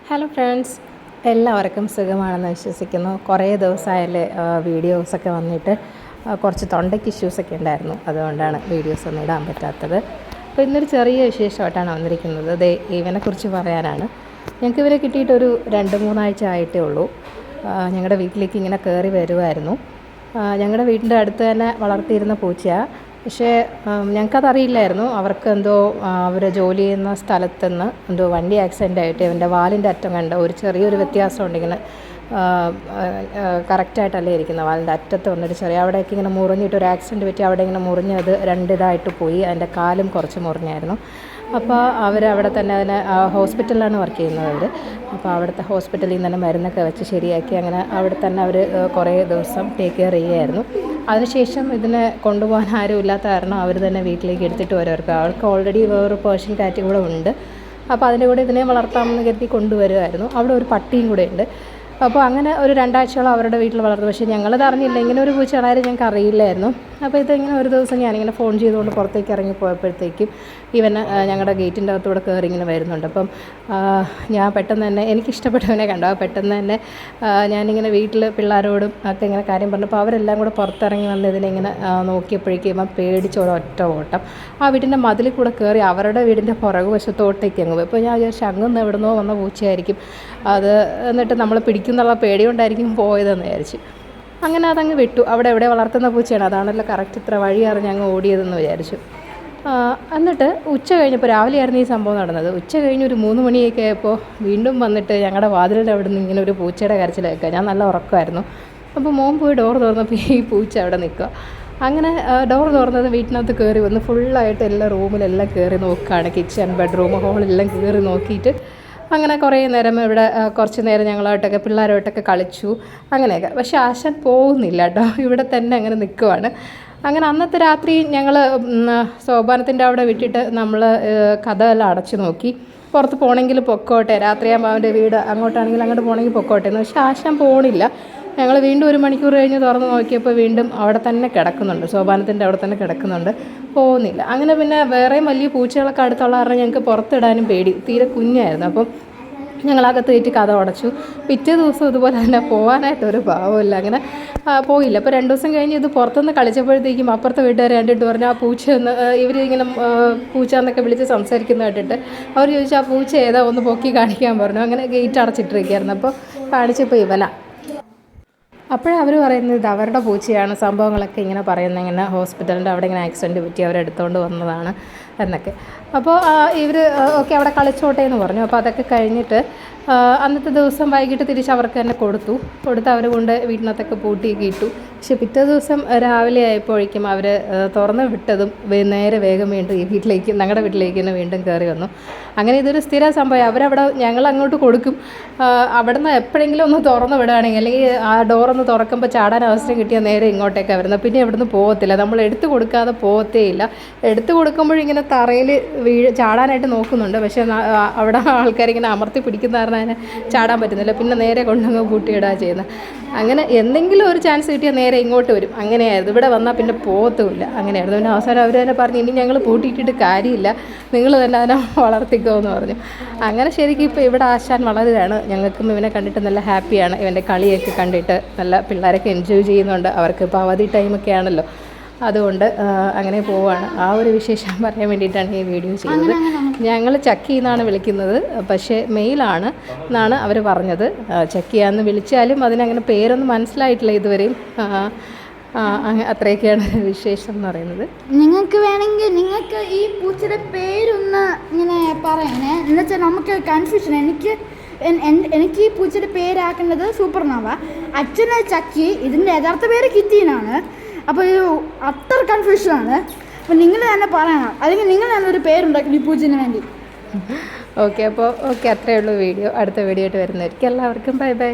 Hello friends, എല്ലാവർക്കും സുഖമാണെന്ന് വിശ്വസിക്കുന്നു. കുറേ ദിവസമായാലേ വീഡിയോസൊക്കെ വന്നിട്ട് കുറച്ച് തൊണ്ടയ്ക്ക് ഇഷ്യൂസൊക്കെ ഉണ്ടായിരുന്നു. അതുകൊണ്ടാണ് വീഡിയോസൊന്നും ഇടാൻ പറ്റാത്തത്. അപ്പോൾ ഇന്നൊരു ചെറിയ വിശേഷമായിട്ടാണ് വന്നിരിക്കുന്നത്. ഇവനെക്കുറിച്ച് പറയാനാണ്. ഞങ്ങൾക്ക് ഇവരെ കിട്ടിയിട്ടൊരു 2-3 ആഴ്ച ആയിട്ടേ ഉള്ളൂ. ഞങ്ങളുടെ വീട്ടിലേക്ക് ഇങ്ങനെ കയറി വരുമായിരുന്നു. ഞങ്ങളുടെ വീടിൻ്റെ അടുത്ത് തന്നെ വളർത്തിയിരുന്ന പൂച്ചയാണ്. പക്ഷേ ഞങ്ങൾക്കതറിയില്ലായിരുന്നു. അവർക്ക് എന്തോ അവർ ജോലി ചെയ്യുന്ന സ്ഥലത്തുനിന്ന് എന്തോ വണ്ടി ആക്സിഡൻ്റ് ആയിട്ട് ഇവൻ്റെ വാലിൻ്റെ അറ്റം കണ്ട ഒരു ചെറിയൊരു വ്യത്യാസമുണ്ട്. ഇങ്ങനെ കറക്റ്റായിട്ടല്ലേ ഇരിക്കുന്നത്. വാലിൻ്റെ അറ്റത്ത് വന്നിട്ട് അവിടേക്ക് ഇങ്ങനെ മുറിഞ്ഞിട്ട് ഒരു ആക്സിഡൻറ്റ് പറ്റി അവിടെ ഇങ്ങനെ മുറിഞ്ഞത് 2 ഇതായിട്ട് പോയി. അതിൻ്റെ കാലും കുറച്ച് മുറിഞ്ഞായിരുന്നു. അപ്പോൾ അവരവിടെ തന്നെ അതിനെ ഹോസ്പിറ്റലിലാണ് വർക്ക് ചെയ്യുന്നത് അവർ. അപ്പോൾ അവിടുത്തെ ഹോസ്പിറ്റലിൽ നിന്ന് തന്നെ മരുന്നൊക്കെ വെച്ച് ശരിയാക്കി അങ്ങനെ അവിടെ തന്നെ അവർ കുറേ ദിവസം ടേക്ക് കെയർ ചെയ്യുമായിരുന്നു. അതിനുശേഷം ഇതിനെ കൊണ്ടുപോകാൻ ആരും ഇല്ലാത്ത കാരണം അവർ തന്നെ വീട്ടിലേക്ക് എടുത്തിട്ട് വരുമായിരുന്നു. അവൾക്ക് ഓൾറെഡി വേറൊരു പേർഷ്യൻ കാറ്റും കൂടെ ഉണ്ട്. അപ്പോൾ അതിൻ്റെ കൂടെ ഇതിനെ വളർത്താമെന്ന് കരുതി കൊണ്ടുവരുമായിരുന്നു. അവിടെ ഒരു പട്ടിയും കൂടെ ഉണ്ട്. അപ്പോൾ അങ്ങനെ ഒരു 2 ആഴ്ചയോളം അവരുടെ വീട്ടിൽ വളർന്നു. പക്ഷേ ഞങ്ങളത് അറിഞ്ഞില്ല. ഇങ്ങനെ ഒരു പൂച്ചയാണെന്ന് ഞങ്ങൾക്ക് അറിയില്ലായിരുന്നു. അപ്പോൾ ഇതിങ്ങനെ ഒരു ദിവസം ഞാനിങ്ങനെ ഫോൺ ചെയ്തുകൊണ്ട് പുറത്തേക്ക് ഇറങ്ങി പോയപ്പോഴത്തേക്കും ഇവൻ ഞങ്ങളുടെ ഗേറ്റിൻ്റെ അകത്തൂടെ കയറി ഇങ്ങനെ വരുന്നുണ്ട്. അപ്പം ഞാൻ പെട്ടെന്ന് തന്നെ എനിക്കിഷ്ടപ്പെട്ടവനെ കണ്ടു. പെട്ടെന്ന് തന്നെ ഞാനിങ്ങനെ വീട്ടിൽ പിള്ളേരോടും ഒക്കെ ഇങ്ങനെ കാര്യം പറഞ്ഞപ്പോൾ അവരെല്ലാം കൂടെ പുറത്തിറങ്ങി വന്ന് ഇതിനെ നോക്കിയപ്പോഴേക്കും ഇവൻ പേടിച്ചൊരൊറ്റ ഓട്ടം ആ വീടിൻ്റെ മതിലിൽ കൂടെ കയറി അവരുടെ വീടിൻ്റെ പുറകു വശത്തോട്ടേക്ക് അങ്ങ് പോയി. അപ്പോൾ ഞാൻ വിചാരിച്ചു അങ്ങ് എവിടുന്നോ വന്ന പൂച്ചയായിരിക്കും അത്, എന്നിട്ട് നമ്മൾ പിടിക്കുന്നുള്ള പേടി കൊണ്ടായിരിക്കും പോയതെന്ന് വിചാരിച്ചു. അങ്ങനെ അതങ്ങ് വിട്ടു. അവിടെ എവിടെ വളർത്തുന്ന പൂച്ചയാണ്, അതാണല്ലോ കറക്റ്റ് ഇത്ര വഴി അറിഞ്ഞ് അങ്ങ് ഓടിയതെന്ന് വിചാരിച്ചു. എന്നിട്ട് ഉച്ച കഴിഞ്ഞപ്പോൾ രാവിലെ ആയിരുന്നു ഈ സംഭവം നടന്നത്. ഉച്ച കഴിഞ്ഞ് ഒരു 3 മണിയൊക്കെ ആയപ്പോൾ വീണ്ടും വന്നിട്ട് ഞങ്ങളുടെ വാതിലിൻ്റെ അവിടെ നിന്ന് ഇങ്ങനെ ഒരു പൂച്ചയുടെ കരച്ചിൽ കേൾക്കുക. ഞാൻ നല്ല ഉറക്കമായിരുന്നു. അപ്പോൾ മോൻ പോയി ഡോർ തുറന്നപ്പോൾ ഈ പൂച്ച അവിടെ നിൽക്കുക. അങ്ങനെ ഡോർ തുറന്നത് വീട്ടിനകത്ത് കയറി വന്ന് ഫുള്ളായിട്ട് എല്ലാ റൂമിലെല്ലാം കയറി നോക്കുകയാണ്. കിച്ചൺ, ബെഡ്റൂം, ഹോളെല്ലാം കയറി നോക്കിയിട്ട് അങ്ങനെ കുറേ നേരം ഇവിടെ കുറച്ച് നേരം ഞങ്ങളായിട്ടൊക്കെ പിള്ളേരുമായിട്ടൊക്കെ കളിച്ചു അങ്ങനെയൊക്കെ. പക്ഷേ ആശാൻ പോകുന്നില്ല കേട്ടോ, ഇവിടെ തന്നെ അങ്ങനെ നിൽക്കുവാണ്. അങ്ങനെ അന്നത്തെ രാത്രി ഞങ്ങൾ സോപാനത്തിൻ്റെ അവിടെ വിട്ടിട്ട് നമ്മൾ കഥയെല്ലാം അടച്ചു നോക്കി. പുറത്ത് പോകണമെങ്കിൽ പൊക്കോട്ടെ, രാത്രിയാകുമ്പോൾ അവൻ്റെ വീട് അങ്ങോട്ടാണെങ്കിൽ അങ്ങോട്ട് പോകണമെങ്കിൽ പൊക്കോട്ടെ എന്ന്. പക്ഷേ ആശാൻ പോകണില്ല. ഞങ്ങൾ വീണ്ടും 1 മണിക്കൂർ കഴിഞ്ഞ് തുറന്ന് നോക്കിയപ്പോൾ വീണ്ടും അവിടെ തന്നെ കിടക്കുന്നുണ്ട്, സോപാനത്തിൻ്റെ അവിടെ തന്നെ കിടക്കുന്നുണ്ട്, പോകുന്നില്ല. അങ്ങനെ പിന്നെ വേറെയും വലിയ പൂച്ചകളൊക്കെ അടുത്തുള്ള കാരണം ഞങ്ങൾക്ക് പുറത്തിടാനും പേടി, തീരെ കുഞ്ഞായിരുന്നു. അപ്പം ഞങ്ങളകത്ത് കയറ്റി കഥ അടച്ചു. പിറ്റേ ദിവസം ഇതുപോലെ തന്നെ പോകാനായിട്ടൊരു ഭാവമില്ല, അങ്ങനെ പോയില്ല. അപ്പോൾ 2 ദിവസം കഴിഞ്ഞ് ഇത് പുറത്തുനിന്ന് കളിച്ചപ്പോഴത്തേക്കും അപ്പുറത്തെ വീട്ടുകാർ കണ്ടിട്ട് പറഞ്ഞു ആ പൂച്ച ഒന്ന് ഇവരിങ്ങനെ പൂച്ച എന്നൊക്കെ വിളിച്ച് സംസാരിക്കുന്ന കേട്ടിട്ട് അവർ ചോദിച്ചു ആ പൂച്ച ഏതാ ഒന്ന് പൊക്കി കാണിക്കാൻ പറഞ്ഞു. അങ്ങനെ ഗേറ്റ് അടച്ചിട്ടിരിക്കുകയായിരുന്നു. അപ്പോൾ കാണിച്ചപ്പോൾ ഇവനാ. അപ്പോഴവർ പറയുന്നത് ഇത് അവരുടെ പൂച്ചയാണ്, സംഭവങ്ങളൊക്കെ ഇങ്ങനെ പറയുന്നത് ഇങ്ങനെ ഹോസ്പിറ്റലിൻ്റെ അവിടെ ഇങ്ങനെ ആക്സിഡൻറ്റ് പറ്റി അവരെടുത്തുകൊണ്ട് വന്നതാണ് എന്നൊക്കെ. അപ്പോൾ ഇവർ ഓക്കെ അവിടെ കളിച്ചോട്ടെ എന്ന് പറഞ്ഞു. അപ്പോൾ അതൊക്കെ കഴിഞ്ഞിട്ട് അന്നത്തെ ദിവസം വൈകിട്ട് തിരിച്ച് അവർക്ക് തന്നെ കൊടുത്ത് അവർ കൊണ്ട് വീട്ടിനകത്തൊക്കെ പൂട്ടിയൊക്കെ ഇട്ടു. പക്ഷെ പിറ്റേ ദിവസം രാവിലെ ആയപ്പോഴേക്കും അവർ തുറന്ന് വിട്ടതും നേരെ വേഗം വീണ്ടും ഈ വീട്ടിലേക്ക്, ഞങ്ങളുടെ വീട്ടിലേക്ക് തന്നെ വീണ്ടും കയറി വന്നു. അങ്ങനെ ഇതൊരു സ്ഥിര സംഭവം. അവരവിടെ ഞങ്ങൾ അങ്ങോട്ട് കൊടുക്കും, അവിടെ നിന്ന് എപ്പോഴെങ്കിലും ഒന്ന് തുറന്ന് വിടുകയാണെങ്കിൽ അല്ലെങ്കിൽ ആ ഡോറൊന്ന് തുറക്കുമ്പോൾ ചാടാൻ അവസരം കിട്ടിയാൽ നേരെ ഇങ്ങോട്ടേക്കാണ് വരുന്നത്. പിന്നെ ഇവിടുന്ന് പോകത്തില്ല, നമ്മൾ എടുത്തു കൊടുക്കാതെ പോകത്തേ ഇല്ല. എടുത്തു കൊടുക്കുമ്പോഴിങ്ങനെ തറയിൽ ചാടാനായിട്ട് നോക്കുന്നുണ്ട്. പക്ഷേ അവിടെ ആൾക്കാരിങ്ങനെ അമർത്തി പിടിക്കുന്ന കാരണം അതിനെ ചാടാൻ പറ്റുന്നില്ല. പിന്നെ നേരെ കൊണ്ടങ്ങ് പൂട്ടിയിടുക ചെയ്യുന്നത്. അങ്ങനെ എന്തെങ്കിലും ഒരു ചാൻസ് കിട്ടിയാൽ നേരെ ഇങ്ങോട്ട് വരും. അങ്ങനെയായിരുന്നു. ഇവിടെ വന്നാൽ പിന്നെ പോകത്തുമില്ല. അങ്ങനെയായിരുന്നു. പിന്നെ അവസാനം അവർ തന്നെ പറഞ്ഞു ഇനി ഞങ്ങൾ പൂട്ടിയിട്ടിട്ട് കാര്യമില്ല, നിങ്ങൾ തന്നെ അതിനെ വളർത്തിക്കോ എന്ന് പറഞ്ഞു. അങ്ങനെ ശരിക്കും ഇപ്പോൾ ഇവിടെ ആശാൻ വളരുകയാണ്. ഞങ്ങൾക്കും ഇവനെ കണ്ടിട്ട് നല്ല ഹാപ്പിയാണ്. ഇവൻ്റെ കളിയൊക്കെ കണ്ടിട്ട് നല്ല പിള്ളേരൊക്കെ എൻജോയ് ചെയ്യുന്നുണ്ട്. അവർക്ക് ഇപ്പോൾ അവധി ടൈമൊക്കെ ആണല്ലോ, അതുകൊണ്ട് അങ്ങനെ പോവുകയാണ്. ആ ഒരു വിശേഷം പറയാൻ വേണ്ടിയിട്ടാണ് ഈ വീഡിയോ ചെയ്യുന്നത്. ഞങ്ങൾ ചക്കി എന്നാണ് വിളിക്കുന്നത്, പക്ഷേ മെയിലാണ് എന്നാണ് അവർ പറഞ്ഞത്. ചക്കിയാന്ന് വിളിച്ചാലും അതിനങ്ങനെ പേരൊന്നും മനസ്സിലായിട്ടില്ല ഇതുവരെയും. അത്രയൊക്കെയാണ് വിശേഷം എന്ന് പറയുന്നത്. നിങ്ങൾക്ക് വേണമെങ്കിൽ നിങ്ങൾക്ക് ഈ പൂച്ചയുടെ പേരൊന്ന് ഇങ്ങനെ പറയണേ, എന്നുവെച്ചാൽ നമുക്ക് കൺഫ്യൂഷൻ. എനിക്ക് ഈ പൂച്ചയുടെ പേരാക്കേണ്ടത് സൂപ്പർനോവ, അച്ഛന് ചക്കി, ഇതിൻ്റെ യഥാർത്ഥ പേര് കിറ്റി എന്നാണ്. അപ്പോൾ ഇത് അത്ര കൺഫ്യൂഷനാണ്. അപ്പോൾ നിങ്ങൾ തന്നെ പറയണം, അല്ലെങ്കിൽ നിങ്ങൾ തന്നെ ഒരു പേരുണ്ടാക്കി ഈ പൂച്ചന് വേണ്ടി. ഓക്കെ, അപ്പോൾ അത്രയേ ഉള്ളൂ വീഡിയോ. അടുത്ത വീഡിയോ ആയിട്ട് വരുന്നതായിരിക്കും. എല്ലാവർക്കും ബൈ ബൈ.